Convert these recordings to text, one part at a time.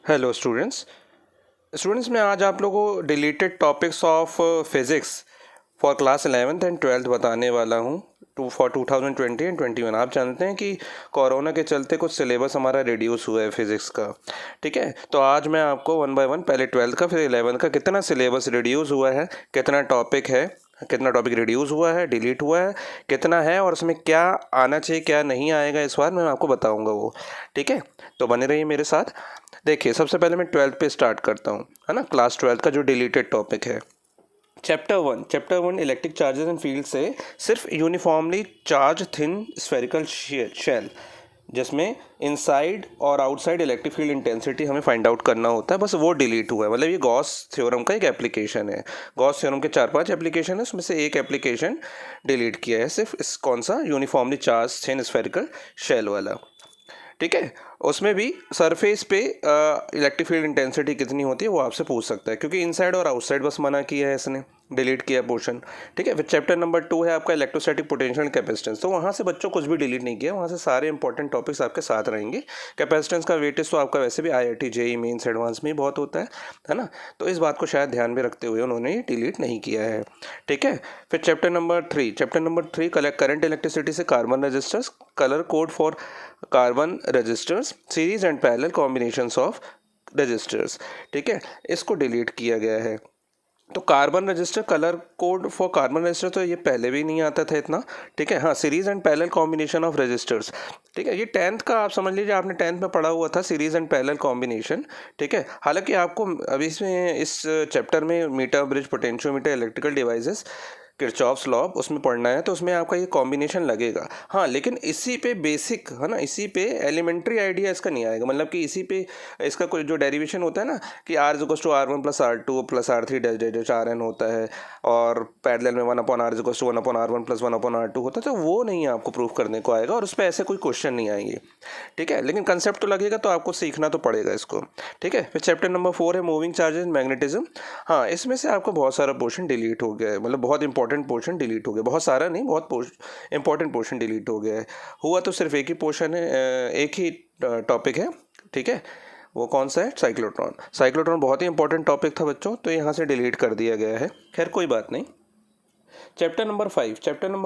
Hello students मैं आज आप लोगों को deleted topics of physics for class 11th and 12th बताने वाला हूँ फॉर 2020 एंड 21। आप जानते हैं कि कोरोना के चलते कुछ सिलेबस हमारा रिड्यूस हुआ है फिज़िक्स का। ठीक है, तो आज मैं आपको वन बाय वन पहले 12th का फिर 11th का कितना सिलेबस रिड्यूस हुआ है, कितना टॉपिक है, कितना टॉपिक रिड्यूस हुआ है, डिलीट हुआ है, कितना है और उसमें क्या आना चाहिए क्या नहीं आएगा इस बार मैं आपको बताऊंगा वो। ठीक है, तो बने रहिए मेरे साथ। देखिए, सबसे पहले मैं 12th पे स्टार्ट करता हूँ, है ना। क्लास 12th का जो डिलीटेड टॉपिक है, chapter one electric charges and field से सिर्फ uniformly charge thin spherical shell, जिसमें इनसाइड और आउटसाइड इलेक्ट्रिक फील्ड इंटेंसिटी हमें फाइंड आउट करना होता है, बस वो डिलीट हुआ है। मतलब ये गॉस थ्योरम का एक एप्लीकेशन है। गॉस थ्योरम के 4-5 एप्लीकेशन है, उसमें से एक एप्लीकेशन डिलीट किया है, सिर्फ इस कौन सा, uniformly charge thin spherical shell वाला। ठीक है, उसमें भी सरफेस पे इलेक्ट्रिक फील्ड इंटेंसिटी कितनी होती है वो आपसे पूछ सकता है, क्योंकि इनसाइड और आउटसाइड बस मना किया है इसने, डिलीट किया पोर्शन। ठीक है, फिर चैप्टर नंबर 2 है आपका इलेक्ट्रोस्टैटिक पोटेंशियल कैपेसिटेंस। तो वहाँ से बच्चों कुछ भी डिलीट नहीं किया, वहाँ से सारे इंपॉर्टेंट टॉपिक्स आपके साथ रहेंगे। कैपेसिटेंस का वेटेज तो आपका वैसे भी IIT JEE मेंस एडवांस में ही बहुत होता है ना। तो इस बात को शायद ध्यान में रखते हुए उन्होंने डिलीट नहीं किया है। ठीक है, फिर चैप्टर नंबर 3 करंट इलेक्ट्रिसिटी से carbon resistors, colour code for carbon resistors, series and parallel combinations of resistors. ठीक है, इसको डिलीट किया गया है। तो carbon resistor, colour code for carbon resistor, तो ये पहले भी नहीं आता था इतना। ठीक है, हाँ, series and parallel combination of resistors. ठीक है, ये 10th का आप समझ लीजिए, आपने 10th में पढ़ा हुआ था सीरीज एंड पैरेलल कॉम्बिनेशन। ठीक है, हालांकि आपको अभी इसमें इस चैप्टर में metre bridge potentiometer electrical devices Kirchhoff's law उसमें पढ़ना है, तो उसमें आपका ये कॉम्बिनेशन लगेगा। हाँ, लेकिन इसी पे बेसिक है ना, इसी पे एलिमेंट्री आइडिया इसका नहीं आएगा। मतलब कि इसी पे इसका कोई जो डेरिवेशन होता है ना, कि R=R1 + R2 + R3 dash RN होता है, और पैरेलल में 1/R=1/R1 + 1/R2 होता है, तो वो नहीं आपको प्रूफ करने को आएगा और उस पर ऐसे कोई क्वेश्चन नहीं आएंगे। ठीक है, लेकिन कंसेप्ट तो लगेगा, तो आपको सीखना तो पड़ेगा इसको। ठीक है, फिर चैप्टर नंबर 4 है मूविंग चार्जेस मैग्नेटिज्म। हाँ, इसमें से आपको बहुत सारा पोर्शन डिलीट हो गया है, मतलब बहुत इंपॉर्टेंट पोर्शन डिलीट हो गया, बहुत सारा नहीं, बहुत इंपॉर्टेंट पोर्शन डिलीट हो गया है। हुआ तो सिर्फ एक ही पोर्शन है, एक ही टॉपिक है। ठीक है, वो कौन सा है, साइक्लोट्रॉन बहुत ही इंपॉर्टेंट टॉपिक था बच्चों, तो यहाँ से डिलीट कर दिया गया है। खैर कोई बात नहीं। चैप्टर नंबर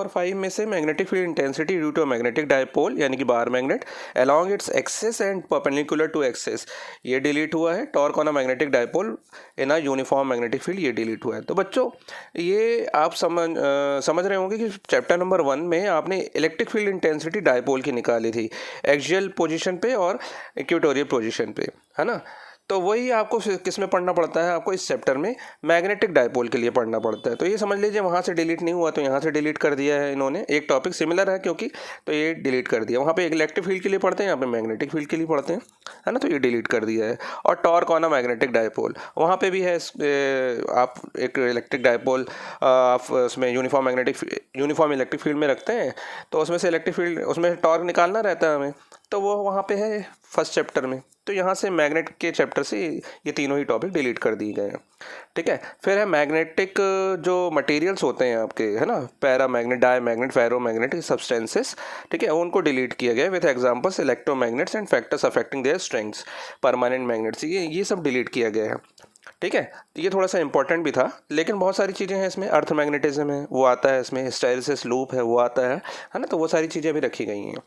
5 में से magnetic field intensity due to magnetic dipole, यानी कि bar magnet along its axis and perpendicular to axis, ये डिलीट हुआ है। Torque on a magnetic dipole in a uniform magnetic field, ये डिलीट हुआ है। तो बच्चों, ये आप समझ रहे होंगे कि चैप्टर नंबर 1 में आपने इलेक्ट्रिक फील्ड इंटेंसिटी डायपोल की निकाली थी, एक्सियल पोजीशन पे और इक्वेटोरियल पोजीशन पे, है ना। तो वही आपको किस में पढ़ना पड़ता है, आपको इस चैप्टर में मैग्नेटिक डायपोल के लिए पढ़ना पड़ता है। तो ये समझ लीजिए, वहाँ से डिलीट नहीं हुआ तो यहाँ से डिलीट कर दिया है इन्होंने, एक टॉपिक सिमिलर है क्योंकि, तो ये डिलीट कर दिया। वहाँ पे एक इलेक्ट्रिक फील्ड के लिए पढ़ते हैं, यहाँ पे मैग्नेटिक फील्ड के लिए पढ़ते हैं, है ना, तो ये डिलीट कर दिया है। और torque on a magnetic dipole, वहाँ पे भी है, आप एक इलेक्ट्रिक डायपोल आप उसमें यूनिफॉर्म इलेक्ट्रिक फील्ड में रखते हैं, तो उसमें से इलेक्ट्रिक फील्ड, उसमें टॉर्क निकालना रहता है हमें, तो वो वहाँ पे है फर्स्ट चैप्टर में। तो यहाँ से मैग्नेट के चैप्टर से ये तीनों ही टॉपिक डिलीट कर दिए गए हैं। ठीक है, फिर है मैग्नेटिक जो मटेरियल्स होते हैं आपके, है ना, पैरामैग्नेट, डायमैग्नेट, फेरोमैग्नेटिक सब्सटेंसेस। ठीक है, उनको डिलीट किया गया with examples electromagnets and factors affecting their strengths, permanent magnets, ये सब डिलीट किया गया है। ठीक है, तो ये थोड़ा सा इंपॉर्टेंट भी था, लेकिन बहुत सारी चीज़ें हैं इसमें। अर्थ मैग्नेटिज्म है वो आता है इसमें, हिस्टैरिसीस लूप है वो आता है ना, तो वो सारी चीज़ें भी रखी गई हैं।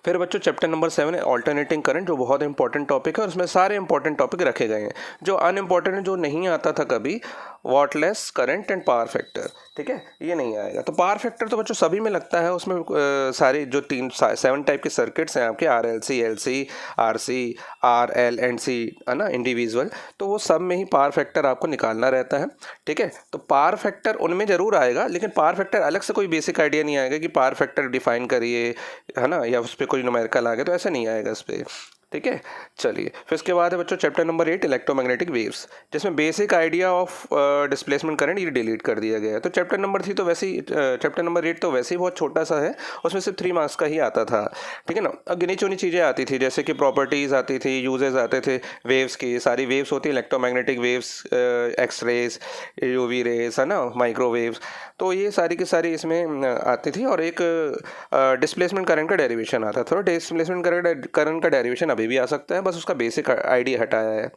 फिर बच्चों चैप्टर नंबर 7 है ऑल्टरनेटिंग करंट, जो बहुत इंपॉर्टेंट टॉपिक है और उसमें सारे इंपॉर्टेंट टॉपिक रखे गए हैं। जो अनइम्पॉर्टेंट है, जो नहीं आता था कभी, wattless current and power factor. ठीक है, ये नहीं आएगा। तो पावर फैक्टर तो बच्चों सभी में लगता है, उसमें सारे जो 7 टाइप के सर्किट्स हैं आपके, RLC, LC, RC, RL and C, है ना, इंडिविजुअल, तो वो सब में ही पावर फैक्टर आपको निकालना रहता है। ठीक है, तो पावर फैक्टर उनमें ज़रूर आएगा, लेकिन पावर फैक्टर अलग से कोई बेसिक आइडिया नहीं आएगा कि पावर फैक्टर डिफाइन करिए, है ना, या उस पर कोई न्यूमेरिकल आ गया, तो ऐसा नहीं आएगा इस पर। ठीक है, चलिए, फिर उसके बाद है बच्चों चैप्टर नंबर 8 इलेक्ट्रोमैग्नेटिक वेव्स, जिसमें basic idea of displacement current, ये डिलीट कर दिया गया है। तो चैप्टर नंबर 8 तो वैसे ही बहुत छोटा सा है, उसमें सिर्फ 3 मार्क्स का ही आता था। ठीक है ना, अब गिनी चुनी चीज़ें आती थी, जैसे कि प्रॉपर्टीज़ आती थी, यूजेस आते थे वेव्स की, सारी वेव्स होती है electromagnetic waves, X rays, UV rays, है ना, माइक्रोवेव्स, तो ये सारी की सारी इसमें आती थी। और एक डिस्प्लेसमेंट करंट का डेरिवेशन आता था, तो डिस्प्लेसमेंट करंट का डेरिवेशन अभी भी आ सकता है, बस उसका बेसिक आइडिया हटाया है।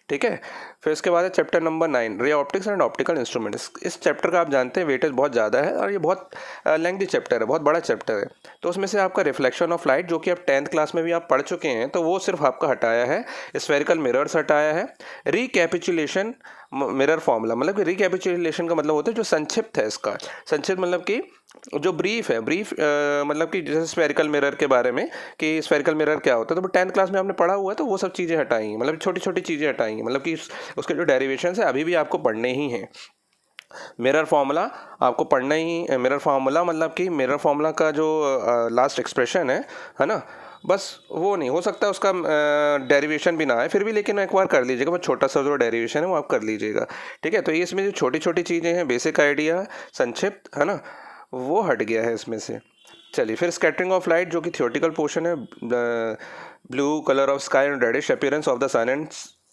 ठीक है, फिर इसके बाद है chapter number 9 ray optics and optical instruments. इस चैप्टर का आप जानते हैं वेटेज बहुत ज़्यादा है और ये बहुत लेंथी चैप्टर है, बहुत बड़ा चैप्टर है। तो उसमें से आपका रिफ्लेक्शन ऑफ लाइट, जो कि आप 10th क्लास में भी आप पढ़ चुके हैं, तो वो सिर्फ आपका हटाया है। स्फेरिकल मिरर्स हटाया है। रिकैपिचुलेशन मिरर फॉर्मूला, मतलब कि रिकैपिचुलेशन का मतलब होता है जो संक्षिप्त है इसका। संक्षिप्त मतलब कि जो ब्रीफ है, ब्रीफ मतलब कि जैसे स्फेरिकल मिरर के बारे में कि स्फेरिकल मिरर क्या होता है, तो 10th क्लास में आपने पढ़ा हुआ है, तो वो सब चीज़ें हटाई, मतलब छोटी छोटी चीज़ें हटाई, मतलब कि उसके जो डेरिवेशन है अभी भी आपको पढ़ने ही हैं। मिरर फार्मूला आपको पढ़ना ही, मिरर फार्मूला मतलब कि मिरर फार्मूला का जो लास्ट एक्सप्रेशन है ना, बस वो नहीं हो सकता उसका डेरिवेशन भी ना आए फिर भी, लेकिन एक बार कर लीजिएगा, बस छोटा सा जो डेरिवेशन है वो आप कर लीजिएगा। ठीक है, तो ये इसमें जो छोटी छोटी चीज़ें हैं, बेसिक आइडिया, संक्षिप्त, है ना, वो हट गया है इसमें से। चलिए, फिर स्कैटरिंग ऑफ लाइट जो कि थियोरेटिकल पोर्शन है, blue colour of sky and reddish appearance of the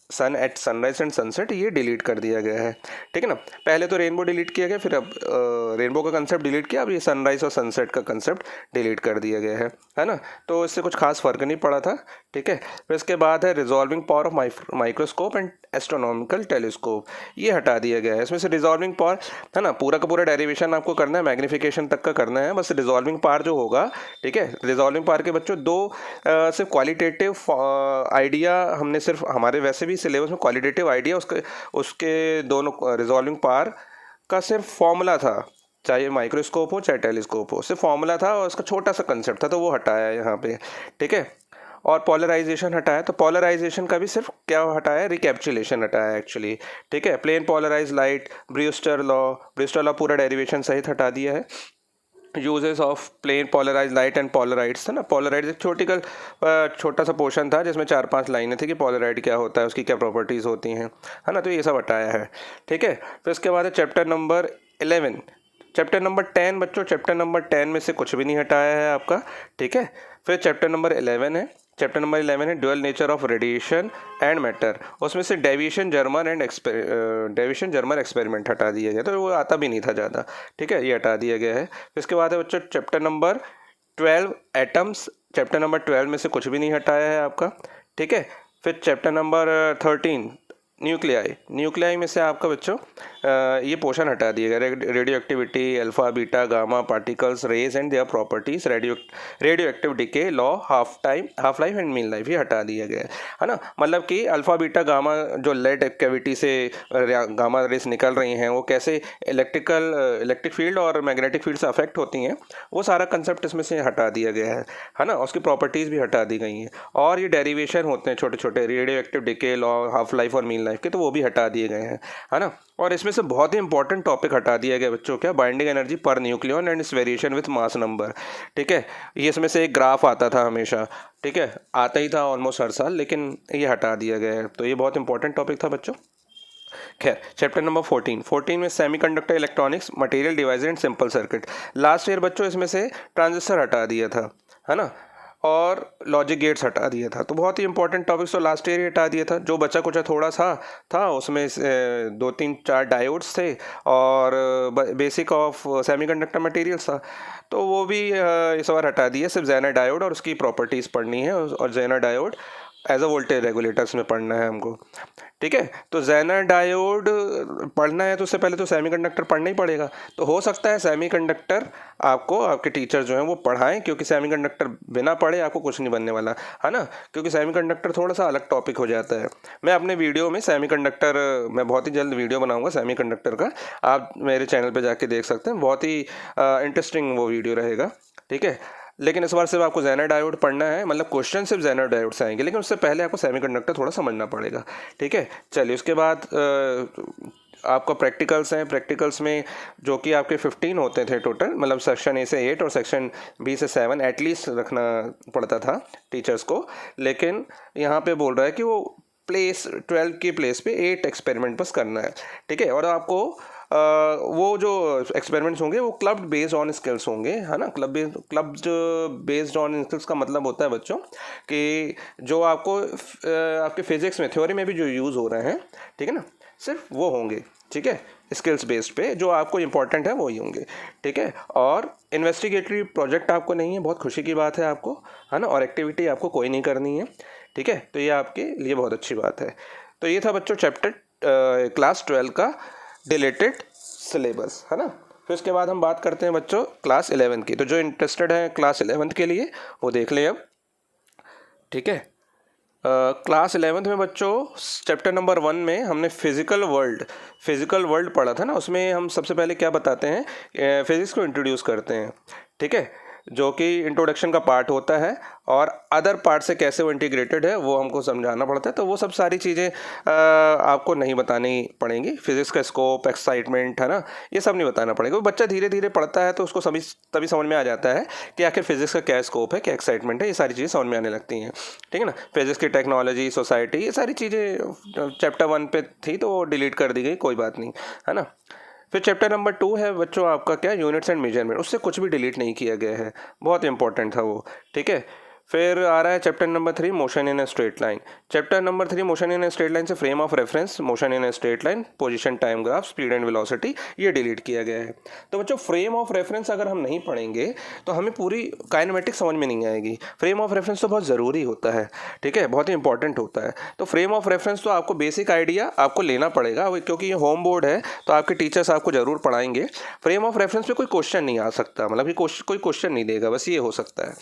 sun at sunrise and sunset, ये डिलीट कर दिया गया है। ठीक है ना, पहले तो रेनबो डिलीट किया गया, फिर अब रेनबो का कंसेप्ट डिलीट किया, अब ये सनराइज और सनसेट का कंसेप्ट डिलीट कर दिया गया है ना। तो इससे कुछ खास फर्क नहीं पड़ा था। ठीक है, फिर इसके बाद है resolving power of microscope and astronomical telescope, ये हटा दिया गया है। इसमें से रिजॉल्विंग पावर है ना, पूरा का पूरा डेरिवेशन आपको करना है, मैग्नीफिकेशन तक का करना है, बस रिजॉल्विंग पावर जो होगा। ठीक है, रिजॉल्विंग पावर के बच्चों दो सिर्फ क्वालिटेटिव आइडिया हमने सिर्फ, हमारे वैसे भी सिलेबस में क्वालिटेटिव आइडिया उसके दोनों रिजॉल्विंग पावर का सिर्फ फॉर्मूला था, चाहे माइक्रोस्कोप हो चाहे टेलीस्कोप हो, सिर्फ फॉर्मूला था और उसका छोटा सा कंसेप्ट था, तो वो हटाया है यहाँ पे। ठीक है, और पोलराइजेशन हटाया, तो पोलराइजेशन का भी सिर्फ क्या हटाया है, रिकैप्चुलेशन हटाया है एक्चुअली। ठीक है, plane polarize light, Brewster law पूरा डेरिवेशन सहित हटा दिया है। Uses of plane polarize light and polaroids, है ना, पोलराइड एक छोटा सा पोर्शन था जिसमें 4-5 लाइनें थी कि पोलराइड क्या होता है, उसकी क्या प्रॉपर्टीज़ होती हैं, है ना, तो ये सब हटाया है। ठीक है, फिर इसके बाद है चैप्टर नंबर 11। चैप्टर नंबर 10 बच्चों, चैप्टर नंबर 10 में से कुछ भी नहीं हटाया है आपका। ठीक है, फिर चैप्टर नंबर 11 है, चैप्टर नंबर 11 है dual nature of radiation and matter. उसमें से डेविएशन जर्मर एक्सपेरिमेंट हटा दिया गया, तो वो आता भी नहीं था ज़्यादा। ठीक है, ये हटा दिया गया है। इसके बाद है बच्चों chapter number 12 atoms, chapter number 12 में से कुछ भी नहीं हटाया है आपका। ठीक है, फिर चैप्टर नंबर 13 न्यूक्लियाई में से आपका बच्चों ये पोर्शन हटा दिया गया, radioactivity, alpha beta gamma particles, rays and their properties, radioactive decay, law, half life and mean life, ये हटा दिया गया है ना। मतलब कि अल्फा बीटा गामा जो लेड कैविटी से गामा रेस निकल रही हैं, वो कैसे इलेक्ट्रिक फील्ड और मैग्नेटिक फील्ड से अफेक्ट होती हैं, वो सारा कंसेप्ट इसमें से हटा दिया गया है ना, उसकी प्रॉपर्टीज़ भी हटा दी गई हैं। और ये डेरिवेशन होते हैं छोटे छोटे, radio active decay, law, half life और मीन लाइफ के, तो वो भी हटा दिए गए हैं, है ना। और इसमें से बहुत ही इंपॉर्टेंट टॉपिक हटा दिया गया बच्चों, क्या, binding energy per nucleon and it's variation with mass number. ठीक है, ये इसमें से एक ग्राफ आता था हमेशा, ठीक है, आता ही था ऑलमोस्ट हर साल, लेकिन ये हटा दिया गया है, तो ये बहुत इंपॉर्टेंट टॉपिक था बच्चों। खैर, चैप्टर नंबर 14 में semiconductor electronics, material device and simple circuit. Last year बच्चों इसमें से ट्रांजिस्टर हटा दिया था, है ना, और लॉजिक गेट्स हटा दिया था, तो बहुत ही इंपॉर्टेंट टॉपिक्स तो लास्ट ईयर ही हटा दिया था। जो बचा कुछ थोड़ा सा था उसमें 2-3-4 डायोड्स थे और बेसिक ऑफ सेमीकंडक्टर मटेरियल्स था, तो वो भी इस बार हटा दिया। सिर्फ जेनर डायोड और उसकी प्रॉपर्टीज़ पढ़नी है, और zener diode as a voltage regulators में पढ़ना है हमको। ठीक है, तो जेनर डायोड पढ़ना है तो उससे पहले तो सेमीकंडक्टर पढ़ना ही पड़ेगा। तो हो सकता है सेमीकंडक्टर आपको आपके टीचर जो हैं वो पढ़ाएं, क्योंकि सेमीकंडक्टर बिना पढ़े आपको कुछ नहीं बनने वाला, है ना, क्योंकि सेमीकंडक्टर थोड़ा सा अलग टॉपिक हो जाता है। मैं अपने वीडियो में सेमीकंडक्टर, मैं बहुत ही जल्द वीडियो बनाऊंगा सेमीकंडक्टर का, आप मेरे चैनल पर जाके देख सकते हैं, बहुत ही इंटरेस्टिंग वो वीडियो रहेगा। ठीक है, लेकिन इस बार सिर्फ आपको जेनर डायोड पढ़ना है, मतलब क्वेश्चन सिर्फ जेनर डायोड से आएंगे, लेकिन उससे पहले आपको सेमीकंडक्टर थोड़ा समझना पड़ेगा। ठीक है, चलिए, उसके बाद आपका प्रैक्टिकल्स हैं। प्रैक्टिकल्स में जो कि आपके 15 होते थे टोटल, मतलब सेक्शन ए से 8 और सेक्शन बी से 7 एटलीस्ट रखना पड़ता था टीचर्स को, लेकिन यहाँ पे बोल रहा है कि वो 12 की प्लेस पे 8 एक्सपेरिमेंट बस करना है। ठीक है, और आपको वो जो एक्सपेरिमेंट्स होंगे वो क्लब बेस्ड ऑन स्किल्स होंगे, है ना। क्लब बेस्ड ऑन स्किल्स का मतलब होता है बच्चों कि जो आपको आपके फिजिक्स में थ्योरी में भी जो यूज़ हो रहे हैं, ठीक है ना, सिर्फ वो होंगे। ठीक है, स्किल्स बेस्ड पे जो आपको इंपॉर्टेंट है वो ही होंगे। ठीक है, और इन्वेस्टिगेटरी प्रोजेक्ट आपको नहीं है, बहुत खुशी की बात है आपको, है ना, और एक्टिविटी आपको कोई नहीं करनी है। ठीक है, तो ये आपके लिए बहुत अच्छी बात है। तो ये था बच्चों चैप्टर क्लास 12 का डिलेटेड सिलेबस, है ना। फिर उसके बाद हम बात करते हैं बच्चों क्लास 11 की। तो जो इंटरेस्टेड है क्लास 11 के लिए वो देख लें अब, ठीक है। क्लास 11th में बच्चों चैप्टर नंबर 1 में हमने फिज़िकल वर्ल्ड पढ़ा था ना। उसमें हम सबसे पहले क्या बताते हैं, फिज़िक्स को इंट्रोड्यूस करते हैं, ठीक है, जो कि इंट्रोडक्शन का पार्ट होता है और अदर पार्ट से कैसे वो इंटीग्रेटेड है वो हमको समझाना पड़ता है। तो वो सब सारी चीज़ें आपको नहीं बतानी पड़ेंगी। फिज़िक्स का स्कोप, एक्साइटमेंट, है ना, ये सब नहीं बताना पड़ेगा। वो बच्चा धीरे धीरे पढ़ता है तो उसको तभी समझ में आ जाता है कि आखिर फिज़िक्स का क्या स्कोप है, क्या एक्साइटमेंट है, ये सारी चीज़ें समझ में आने लगती हैं, ठीक है ना। फिज़िक्स की टेक्नोलॉजी, सोसाइटी, ये सारी चीज़ें चैप्टर 1 पे थी तो वो डिलीट कर दी गई, कोई बात नहीं, है ना। फिर चैप्टर नंबर 2 है बच्चों आपका क्या, यूनिट्स एंड मेजरमेंट। उससे कुछ भी डिलीट नहीं किया गया है, बहुत इंपॉर्टेंट था वो, ठीक है। फिर आ रहा है chapter number 3 motion in a straight line. Chapter number 3 motion in a straight line से frame of reference, motion in a straight line, position, time graph, speed and velocity, ये डिलीट किया गया है। तो बच्चों फ्रेम ऑफ रेफरेंस अगर हम नहीं पढ़ेंगे तो हमें पूरी काइनेमेटिक्स समझ में नहीं आएगी। फ्रेम ऑफ रेफरेंस तो बहुत ज़रूरी होता है, ठीक है, बहुत ही इंपॉर्टेंट होता है। तो फ्रेम ऑफ रेफरेंस तो आपको बेसिक आइडिया आपको लेना पड़ेगा, क्योंकि ये होम बोर्ड है तो आपके टीचर्स आपको ज़रूर पढ़ाएंगे। फ्रेम ऑफ रेफरेंस पे कोई क्वेश्चन नहीं आ सकता, मतलब कि कोई क्वेश्चन नहीं देगा, बस ये हो सकता है,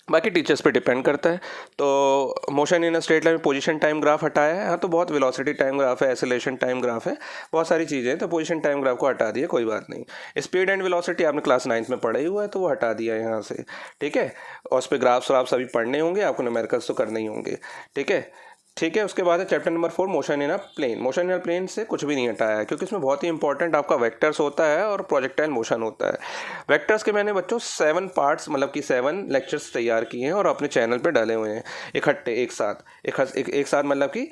बाकी टीचर्स पे डिपेंड करता है। तो motion in a straight line में पोजीशन टाइम ग्राफ हटाया है, हाँ, तो बहुत वेलोसिटी टाइम ग्राफ है, एक्सेलरेशन टाइम ग्राफ है, बहुत सारी चीज़ें हैं, तो पोजीशन टाइम ग्राफ को हटा दिया, कोई बात नहीं। स्पीड एंड वेलोसिटी आपने क्लास 9th में पढ़ा ही हुआ है तो वो हटा दिया यहाँ से, ठीक है। और उस पर ग्राफ्स व्राफ्स अभी पढ़ने होंगे आपको, न्यूमेरिकल्स तो करने ही होंगे, ठीक है, ठीक है। उसके बाद है chapter number 4 motion in a plane. Motion in a plane से कुछ भी नहीं हटाया है, क्योंकि इसमें बहुत ही इंपॉर्टेंट आपका वेक्टर्स होता है और प्रोजेक्टाइल मोशन होता है। वेक्टर्स के मैंने बच्चों 7 पार्ट्स, मतलब कि 7 लेक्चर्स तैयार किए हैं और अपने चैनल पे डाले हुए हैं इकट्ठे एक साथ मतलब कि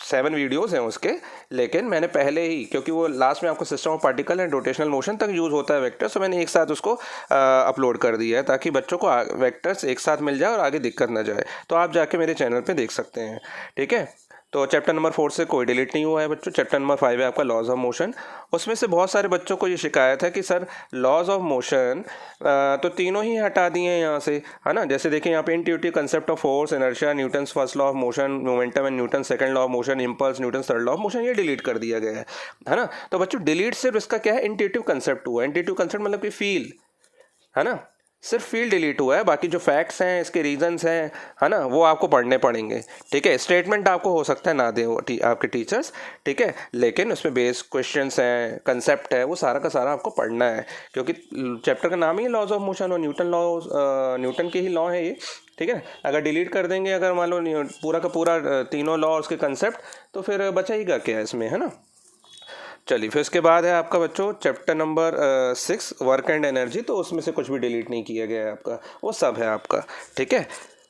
7 वीडियोज़ हैं उसके। लेकिन मैंने पहले ही, क्योंकि वो लास्ट में आपको system of particle and rotational motion तक यूज़ होता है वेक्टर, तो मैंने एक साथ उसको अपलोड कर दिया है ताकि बच्चों को वेक्टर्स एक साथ मिल जाए और आगे दिक्कत ना जाए। तो आप जाके मेरे चैनल पे देख सकते हैं, ठीक है। तो चैप्टर नंबर 4 से कोई डिलीट नहीं हुआ है बच्चों। चैप्टर नंबर 5 है आपका लॉज ऑफ मोशन। उसमें से बहुत सारे बच्चों को ये शिकायत है कि सर लॉज ऑफ मोशन तो तीनों ही हटा दिए हैं यहाँ से, है ना। जैसे देखिए यहाँ पे intuitive concept of force, inertia, Newton's first law of motion, momentum and Newton second law of motion, impulse, Newton third law of motion, ये डिलीट कर दिया गया है ना। तो बच्चों डिलीट सिर्फ इसका क्या है, इंट्यूटिव कंसेप्ट हुआ। इंट्यूटिव कंसेप्ट मतलब कि फील, है ना, सिर्फ फील्ड डिलीट हुआ है, बाकी जो फैक्ट्स हैं, इसके रीजंस हैं, है ना, वो आपको पढ़ने पड़ेंगे, ठीक है। स्टेटमेंट आपको हो सकता है ना दे आपके टीचर्स, ठीक है, लेकिन उसमें बेस क्वेश्चंस हैं, कंसेप्ट है, वो सारा का सारा आपको पढ़ना है, क्योंकि चैप्टर का नाम ही लॉज ऑफ मोशन और न्यूटन के ही लॉ है ये, ठीक है। अगर डिलीट कर देंगे, अगर मान लो पूरा का पूरा तीनों लॉ और उसके कंसेप्ट, तो फिर बचाएगा क्या इसमें, है ना। चलिए, फिर उसके बाद है आपका बच्चों chapter number 6 work and energy. तो उसमें से कुछ भी डिलीट नहीं किया गया है आपका, वो सब है आपका, ठीक है।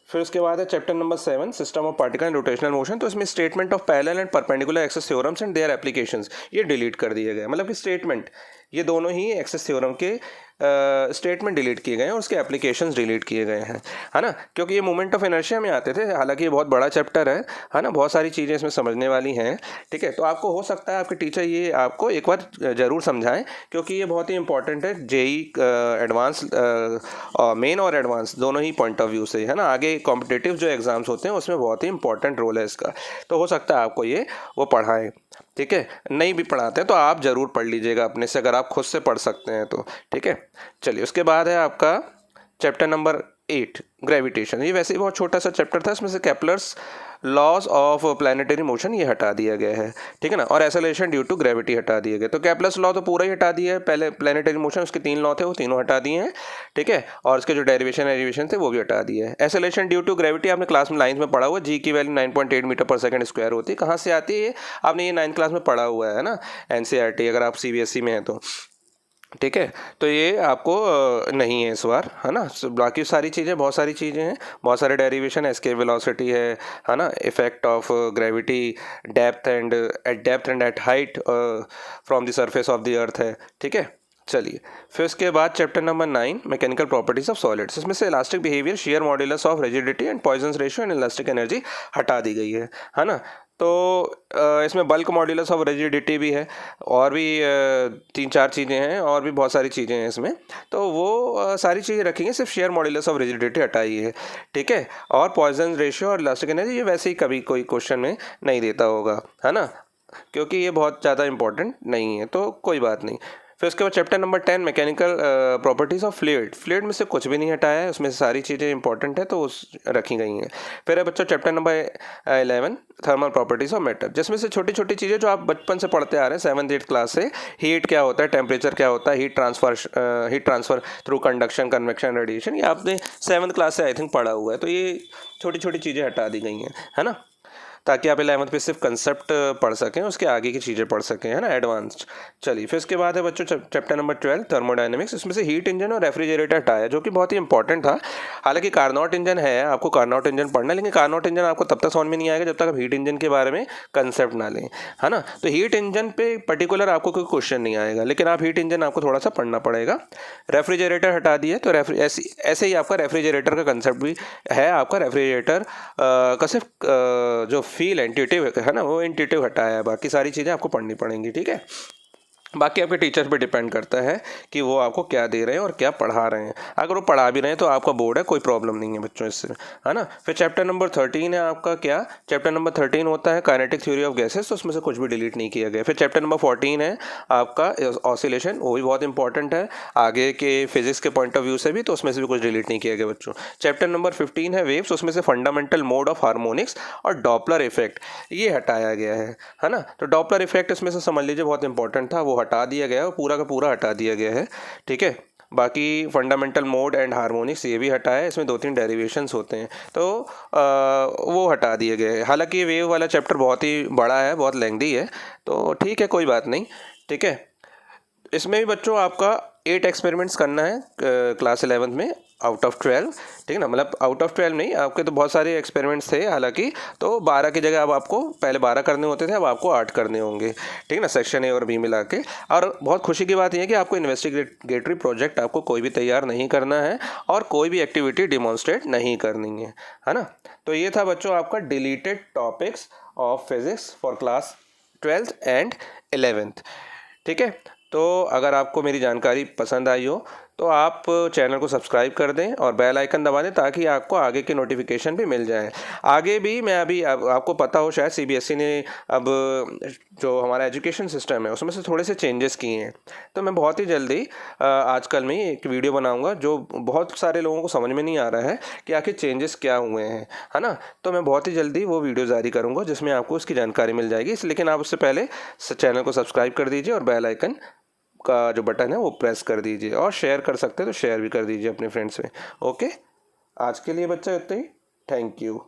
फिर उसके बाद है chapter number 7 system of particle and rotational motion. तो इसमें statement of parallel and perpendicular axis theorems and their applications, ये डिलीट कर दिए गए। मतलब कि स्टेटमेंट, ये दोनों ही एक्सिस थ्योरम के स्टेटमेंट डिलीट किए गए हैं और उसके एप्लीकेशंस डिलीट किए गए हैं, है ना, क्योंकि ये मोमेंट ऑफ इनर्शिया में आते थे। हालांकि ये बहुत बड़ा चैप्टर है ना, बहुत सारी चीज़ें इसमें समझने वाली हैं, ठीक है। तो आपको हो सकता है आपके टीचर ये आपको एक बार ज़रूर समझाएं, क्योंकि ये बहुत ही इंपॉर्टेंट है जेई एडवांस, मेन और एडवांस दोनों ही पॉइंट ऑफ व्यू से, है ना। आगे कॉम्पिटिटिव जो एग्ज़ाम्स होते हैं उसमें बहुत ही इंपॉर्टेंट रोल है इसका। तो हो सकता है आपको ये वो पढ़ाएं, ठीक है। नहीं भी पढ़ाते हैं तो आप ज़रूर पढ़ लीजिएगा अपने से, अगर आप खुद से पढ़ सकते हैं तो, ठीक है। चलिए, उसके बाद है आपका चैप्टर नंबर 8 ग्रेविटेशन। ये वैसे ही बहुत छोटा सा चैप्टर था, इसमें से Kepler's laws of planetary motion ये हटा दिया गया है, ठीक है ना, और एक्सेलरेशन ड्यू टू ग्रेविटी हटा दिए गए। तो केपलर्स लॉ तो पूरा ही हटा दिया है, पहले प्लानिटरी मोशन उसके 3 लॉ थे वो तीनों हटा दिए हैं, ठीक है, और उसके जो डेरिवेशन थे वो भी हटा दिए हैं। एक्सेलरेशन ड्यू टू ग्रेविटी आपने क्लास में 9th में पढ़ा हुआ, जी की वैल्यू 9.8 मीटर पर सेकंड स्क्वायर होती है। कहाँ से आती है, आपने ये 9th क्लास में पढ़ा हुआ है ना, NCERT, अगर आप CBSE में हैं तो, ठीक है। तो ये आपको नहीं है इस बार, है ना। बाकी सारी चीज़ें, बहुत सारी चीज़ें हैं, बहुत सारे डेरिवेशन है, एस्केप वेलोसिटी है ना, effect of gravity, depth and at height from the surface of the earth है, ठीक है। चलिए, फिर उसके बाद chapter number 9 mechanical properties of solids. इसमें से elastic behaviour, shear modulus of rigidity and Poisson ratio and elastic energy हटा दी गई है ना। तो इसमें बल्क मॉड्यूलस ऑफ रिजिडिटी भी है, और भी 3-4 चीज़ें हैं, और भी बहुत सारी चीज़ें हैं इसमें। तो वो सारी चीज़ें रखेंगे, सिर्फ शेयर मॉड्यूलस ऑफ रिजिडिटी हटाइए, ठीक है। और पॉइजन रेशियो और इलास्टिक एनर्जी ये वैसे ही कभी कोई क्वेश्चन में नहीं देता होगा, है ना, क्योंकि ये बहुत ज़्यादा इंपॉर्टेंट नहीं है, तो कोई बात नहीं। फिर उसके बाद chapter number 10 mechanical properties of fluid में से कुछ भी नहीं हटाया है, उसमें से सारी चीज़ें इंपॉर्टेंट है तो उस रखी गई हैं। फिर है बच्चों chapter number 11 thermal properties of matter, जिसमें से छोटी छोटी चीज़ें जो आप बचपन से पढ़ते आ रहे हैं 7th-8th क्लास से, हीट क्या होता है, टेम्परेचर क्या होता है, heat transfer through conduction, convection, radiation, ये आपने 7th क्लास से आई थिंक पढ़ा हुआ है। तो ये छोटी छोटी चीज़ें हटा दी गई हैं, है ना, ताकि आप 11th पे सिर्फ कंसेप्ट पढ़ सकें, उसके आगे की चीज़ें पढ़ सकें, है ना, एडवांस्ड। चलिए फिर उसके बाद है बच्चों चैप्टर नंबर 12 थर्मोडायनेमिक्स, इसमें से हीट इंजन और रेफ्रिजरेटर हटाया, जो कि बहुत ही इंपॉर्टेंट था। हालांकि कार्नोट इंजन है, आपको कार्नोट इंजन पढ़ना है, लेकिन कार्नोट इंजन आपको तब तक समझ में नहीं आएगा जब तक आप हीट इंजन के बारे में कंसेप्ट ना लें, है ना। तो हीट इंजन पे पर्टिकुलर आपको कोई क्वेश्चन नहीं आएगा, लेकिन आप हीट इंजन आपको थोड़ा सा पढ़ना पड़ेगा। रेफ्रिजरेटर हटा दिए, तो ऐसे ही आपका रेफ्रिजरेटर का कंसेप्ट भी है, आपका रेफ्रिजरेटर का सिर्फ जो फील इंट्यूटिव है ना, वो इंट्यूटिव हटाया है, बाकी सारी चीज़ें आपको पढ़नी पड़ेंगी, ठीक है। बाकी आपके टीचर पे डिपेंड करता है कि वो आपको क्या दे रहे हैं और क्या पढ़ा रहे हैं। अगर वो पढ़ा भी रहे हैं तो आपका बोर्ड है, कोई प्रॉब्लम नहीं है बच्चों इससे, है ना। फिर चैप्टर नंबर 13 है आपका, क्या चैप्टर नंबर 13 होता है काइनेटिक थ्योरी ऑफ गैसेस, तो उसमें से कुछ भी डिलीट नहीं किया गया। फिर चैप्टर नंबर 14 है आपका ऑसिलेशन, वो भी बहुत इंपॉर्टेंट है आगे के फिजिक्स के पॉइंट ऑफ व्यू से भी, तो उसमें से भी कुछ डिलीट नहीं किया गया बच्चों। चैप्टर नंबर 15 है वेव्स, उसमें से फंडामेंटल मोड ऑफ हार्मोनिक्स और डॉपलर इफेक्ट ये हटाया गया है ना। तो डॉपलर इफेक्ट इसमें से समझ लीजिए बहुत इंपॉर्टेंट था, वो हटा दिया गया है, पूरा का पूरा हटा दिया गया है, ठीक है। बाकी फंडामेंटल मोड एंड हार्मोनिक्स ये भी हटाया है, इसमें 2-3 डेरिवेशंस होते हैं, तो वो हटा दिए गए हैं। हालांकि ये वेव वाला चैप्टर बहुत ही बड़ा है, बहुत लेंथी है, तो ठीक है, कोई बात नहीं, ठीक है। इसमें भी बच्चों आपका 8 एक्सपेरिमेंट्स करना है क्लास 11th में आउट ऑफ 12, ठीक है ना, मतलब आउट ऑफ 12 नहीं, आपके तो बहुत सारे एक्सपेरिमेंट्स थे हालांकि, तो 12 की जगह अब आपको पहले 12 करने होते थे, अब आपको 8 करने होंगे, ठीक है ना, सेक्शन ए और बी मिला के। और बहुत खुशी की बात यह है कि आपको इन्वेस्टिगेटरी प्रोजेक्ट आपको कोई भी तैयार नहीं करना है और कोई भी एक्टिविटी डिमॉन्स्ट्रेट नहीं करनी है ना। तो ये था बच्चों आपका deleted topics of physics for class 12th and 11th, ठीक है। तो अगर आपको मेरी जानकारी पसंद आई हो तो आप चैनल को सब्सक्राइब कर दें और बेल आइकन दबा दें, ताकि आपको आगे के नोटिफिकेशन भी मिल जाएं। आगे भी मैं अभी आपको पता हो शायद सीबीएसई ने अब जो हमारा एजुकेशन सिस्टम है उसमें से थोड़े से चेंजेस किए हैं, तो मैं बहुत ही जल्दी आजकल में एक वीडियो बनाऊंगा, जो बहुत सारे लोगों को समझ में नहीं आ रहा है कि आखिर चेंजेस क्या हुए हैं, है ना। तो मैं बहुत ही जल्दी वो वीडियो जारी करूँगा जिसमें आपको उसकी जानकारी मिल जाएगी, लेकिन आप उससे पहले चैनल को सब्सक्राइब कर दीजिए और बेल आइकन का जो बटन है वो प्रेस कर दीजिए, और शेयर कर सकते हैं तो शेयर भी कर दीजिए अपने फ्रेंड्स में। ओके, आज के लिए बच्चा इतना ही, थैंक यू।